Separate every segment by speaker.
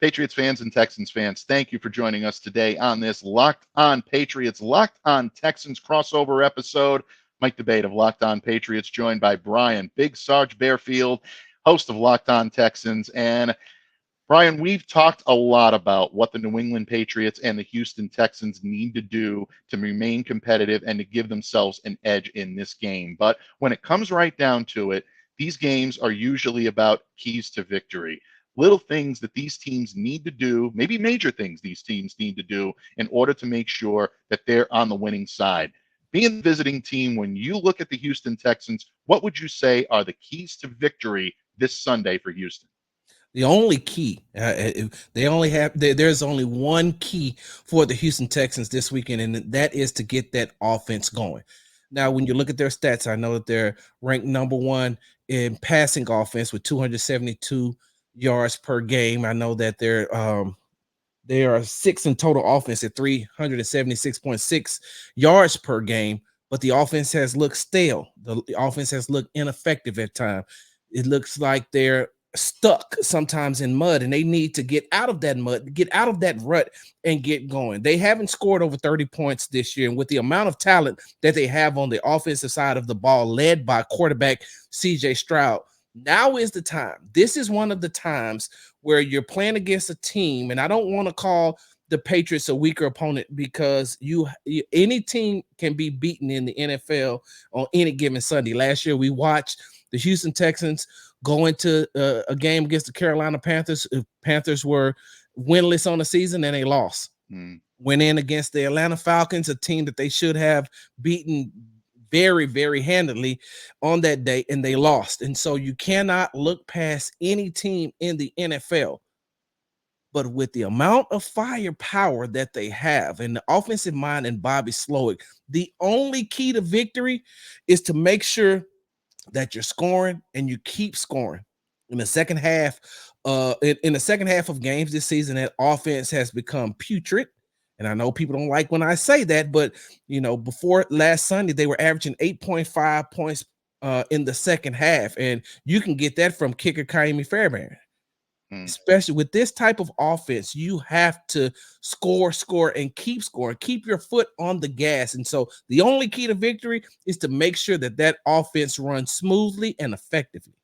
Speaker 1: Patriots fans and Texans fans, thank you for joining us today on this Locked On Patriots, Locked On Texans crossover episode. Mike Debate of Locked On Patriots, joined by Brian Big Sarge Bearfield, host of Locked On Texans. And Brian, we've talked a lot about what the New England Patriots and the Houston Texans need to do to remain competitive and to give themselves an edge in this game. But when it comes right down to it, these games are usually about keys to victory. Little things that these teams need to do, maybe major things these teams need to do in order to make sure that they're on the winning side. Being the visiting team, when you look at the Houston Texans, what would you say are the keys to victory this Sunday for Houston?
Speaker 2: The only key, there's only one key for the Houston Texans this weekend, and that is to get that offense going. Now, when you look at their stats, I know that they're ranked number one in passing offense with 272 yards per game. I know that they are sixth in total offense at 376.6 yards per game, but the offense has looked stale. The offense has looked ineffective at times. It looks like they're stuck sometimes in mud, and they need to get out of that mud, get out of that rut, and get going. They haven't scored over 30 points this year, and with the amount of talent that they have on the offensive side of the ball, led by quarterback CJ Stroud, now is the time. This is one of the times where you're playing against a team, and I don't want to call the Patriots a weaker opponent, because any team can be beaten in the NFL on any given Sunday. Last year, we watched the Houston Texans go into a game against the Carolina Panthers. Panthers were winless on the season, and they lost. Went in against the Atlanta Falcons, a team that they should have beaten very, very handily on that day, and they lost. And so you cannot look past any team in the NFL. But with the amount of firepower that they have and the offensive mind and Bobby Slowick, the only key to victory is to make sure that you're scoring and you keep scoring. In the second half, in the second half of games this season, that offense has become putrid. And I know people don't like when I say that, but before last Sunday, they were averaging 8.5 points in the second half, and you can get that from kicker Kaimi Fairbairn. Especially with this type of offense, you have to score, and keep scoring, keep your foot on the gas. And so the only key to victory is to make sure that offense runs smoothly and effectively.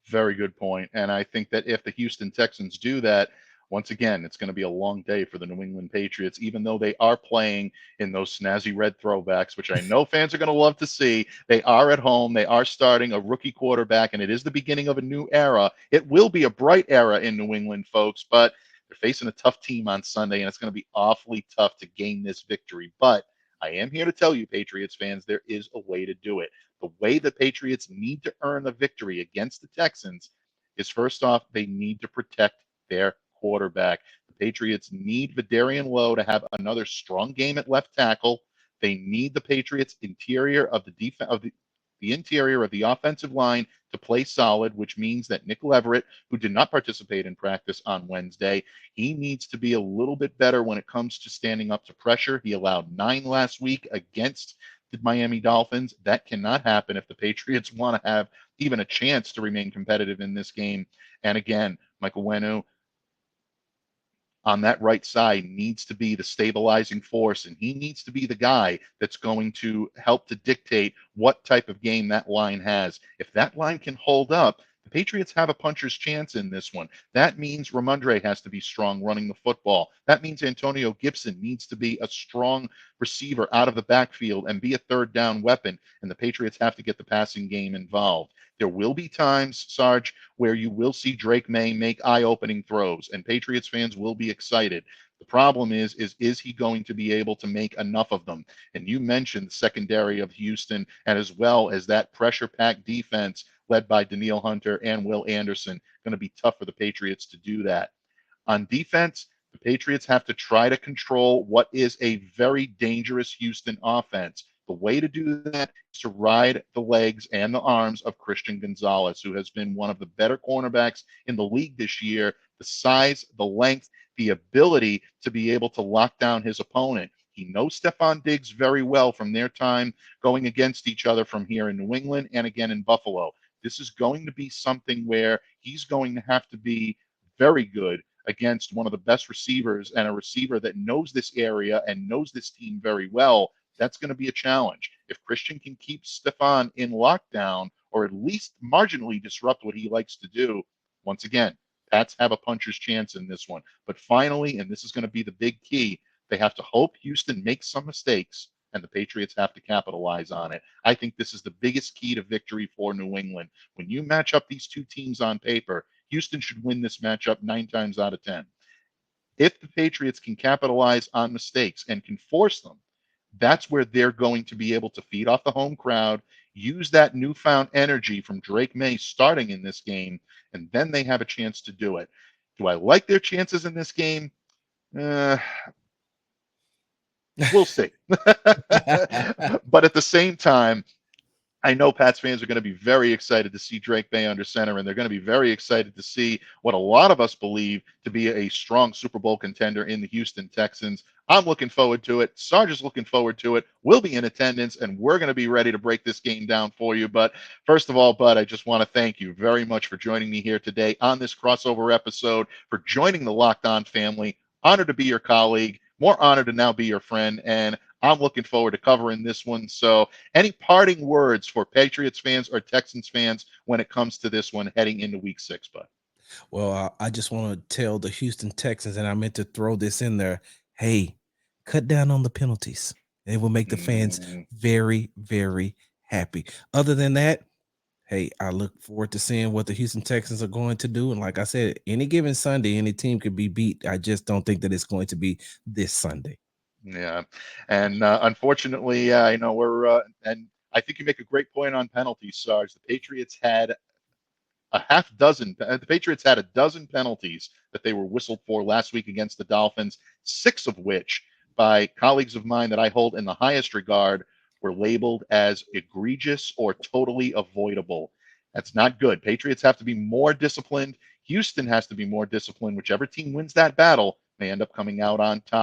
Speaker 1: Very good point. And I think that if the Houston Texans do that, once again, it's going to be a long day for the New England Patriots, even though they are playing in those snazzy red throwbacks, which I know fans are going to love to see. They are at home. They are starting a rookie quarterback, and it is the beginning of a new era. It will be a bright era in New England, folks, but they're facing a tough team on Sunday, and it's going to be awfully tough to gain this victory. But I am here to tell you, Patriots fans, there is a way to do it. The way the Patriots need to earn the victory against the Texans is, first off, they need to protect their quarterback. The Patriots need Vidarian Lowe to have another strong game at left tackle. They need the Patriots interior of the interior of the offensive line to play solid, which means that Nick Leverett, who did not participate in practice on Wednesday, he needs to be a little bit better when it comes to standing up to pressure. He allowed 9 last week against the Miami Dolphins. That cannot happen if the Patriots want to have even a chance to remain competitive in this game. And again, Michael Wenu on that right side needs to be the stabilizing force, and he needs to be the guy that's going to help to dictate what type of game that line has. If that line can hold up, the Patriots have a puncher's chance in this one. That means Ramondre has to be strong running the football. That means Antonio Gibson needs to be a strong receiver out of the backfield and be a third down weapon, and the Patriots have to get the passing game involved. There will be times, Sarge, where you will see Drake May make eye-opening throws, and Patriots fans will be excited. The problem is he going to be able to make enough of them? And you mentioned the secondary of Houston, and as well as that pressure-packed defense led by Danielle Hunter and Will Anderson. Going to be tough for the Patriots to do that. On defense, the Patriots have to try to control what is a very dangerous Houston offense. The way to do that is to ride the legs and the arms of Christian Gonzalez, who has been one of the better cornerbacks in the league this year. The size, the length, the ability to be able to lock down his opponent. He knows Stephon Diggs very well from their time going against each other from here in New England and again in Buffalo. This is going to be something where he's going to have to be very good against one of the best receivers and a receiver that knows this area and knows this team very well, that's going to be a challenge. If Christian can keep Stefan in lockdown or at least marginally disrupt what he likes to do, once again, Pats have a puncher's chance in this one. But finally, and this is going to be the big key, they have to hope Houston makes some mistakes and the Patriots have to capitalize on it. I think this is the biggest key to victory for New England. When you match up these two teams on paper, Houston should win this matchup 9 times out of 10. If the Patriots can capitalize on mistakes and can force them, that's where they're going to be able to feed off the home crowd, use that newfound energy from Drake May starting in this game, and then they have a chance to do it. Do I like their chances in this game? We'll see. But at the same time, I know Pats fans are going to be very excited to see Drake May under center, and they're going to be very excited to see what a lot of us believe to be a strong Super Bowl contender in the Houston Texans. I'm looking forward to it. Sarge is looking forward to it. We'll be in attendance, and we're going to be ready to break this game down for you. But first of all, Bud, I just want to thank you very much for joining me here today on this crossover episode, for joining the Locked On family. Honored to be your colleague. More honored to now be your friend, and I'm looking forward to covering this one. So any parting words for Patriots fans or Texans fans when it comes to this one heading into week 6, Bud?
Speaker 2: Well, I just want to tell the Houston Texans, and I meant to throw this in there. Hey, cut down on the penalties. It will make the fans very, very happy. Other than that, hey, I look forward to seeing what the Houston Texans are going to do. And like I said, any given Sunday, any team could be beat. I just don't think that it's going to be this Sunday.
Speaker 1: Yeah. And unfortunately, I know and I think you make a great point on penalties, Sarge. The Patriots had a dozen penalties that they were whistled for last week against the Dolphins, 6 of which by colleagues of mine that I hold in the highest regard were labeled as egregious or totally avoidable. That's not good. Patriots have to be more disciplined. Houston has to be more disciplined. Whichever team wins that battle may end up coming out on top.